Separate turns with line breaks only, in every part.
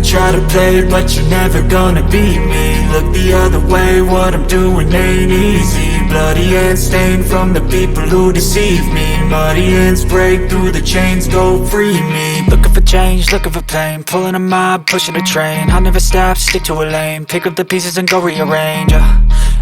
try to play, but you're never gonna beat me. Look the other way, what I'm doing ain't easy. Bloody hands stained from the people who deceive me. Muddy hands break through the chains, go free me. Looking for change, looking for pain, pulling a mob, pushing a train. I'll never stop, stick to a lane, pick up the pieces and go rearrange.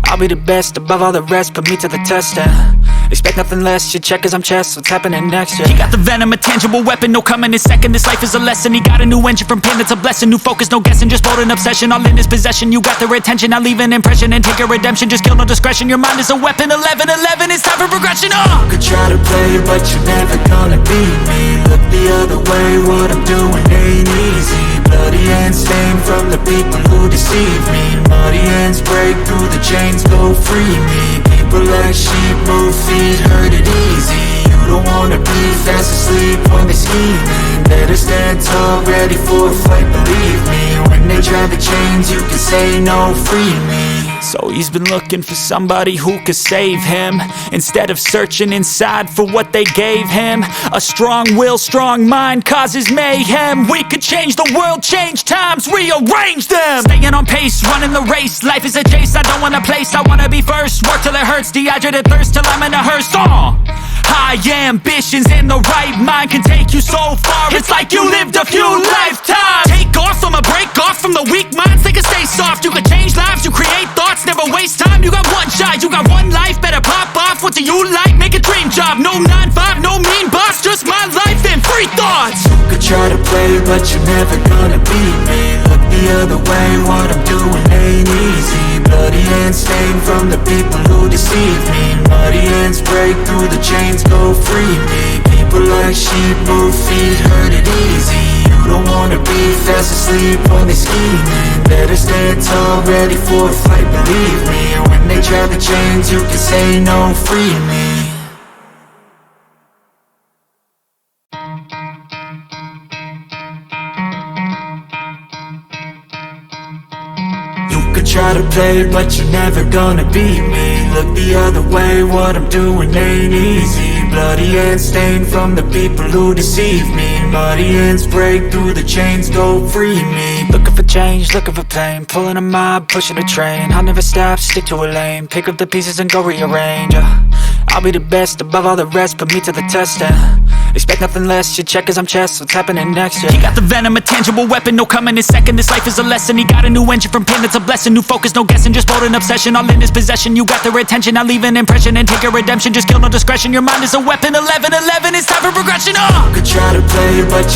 I'll be the best above all the rest, put me to the test and expect nothing less. You check as I'm chess, what's happening next? Yeah. He got the venom, a tangible weapon, no coming in second. This life is a lesson. He got a new engine from pain, that's a blessing. New focus, no guessing, just bold and obsession. All in his possession, you got their attention. I'll leave an impression and take a redemption. Just kill, no discretion. Your mind is a weapon. 11-11, it's time for progression. You could try to play, but you're never gonna beat me. Look the other way, what I'm doing ain't easy. Bloody hands stained from the people who deceive me. Muddy hands break through the chains, go free me. People like sheep, move feet, hurt it easy. You don't wanna be fast asleep when they're scheming. Better stand tall, ready for a fight, believe me. When they try the chains, you can say no, free me. So he's been looking for somebody who could save him, instead of searching inside for what they gave him. A strong will, strong mind causes mayhem. We could change the world, change times, rearrange them. Staying on pace, running the race. Life is a chase, I don't want a place. I wanna be first, work till it hurts. Dehydrated thirst till I'm in a hearse. High ambitions and the right mind can take you so far. It's like you lived a few lifetimes. Take off from a break off from the weak minds. They can stay soft. You can change lives, you create thoughts, never waste time. You got one shot, you got one life. Better pop off. What do you like? Make a dream job. No 9-5, no mean boss. Just my life and free thoughts. You could try to play, but you're never gonna beat me. Look the other way, what I'm doing ain't easy. Bloody hands stained from the people who deceive me. Muddy hands break through the chains, go free me. People like sheep, move feet, hurt it easy. You don't wanna be fast asleep when they're scheming. Better stand tall, ready for a fight, believe me. When they try the chains, you can say no, free me. Try to play, but you're never gonna beat me. Look the other way, what I'm doing ain't easy. Bloody hands stained from the people who deceive me. Muddy hands break through the chains, go free me. Looking for change, looking for pain, pulling a mob, pushing a train. I'll never stop, stick to a lane, pick up the pieces and go rearrange. I'll be the best above all the rest, put me to the test and expect nothing less. You check as I'm chess, what's happening next? Yeah. He got the venom, a tangible weapon, no coming in second. This life is a lesson. He got a new engine from pain, that's a blessing. New focus, no guessing, just bold and obsession. All in his possession, you got their attention. I'll leave an impression and take a redemption. Just kill, no discretion. Your mind is a weapon. 11-11, it's time for progression. You could try to play, but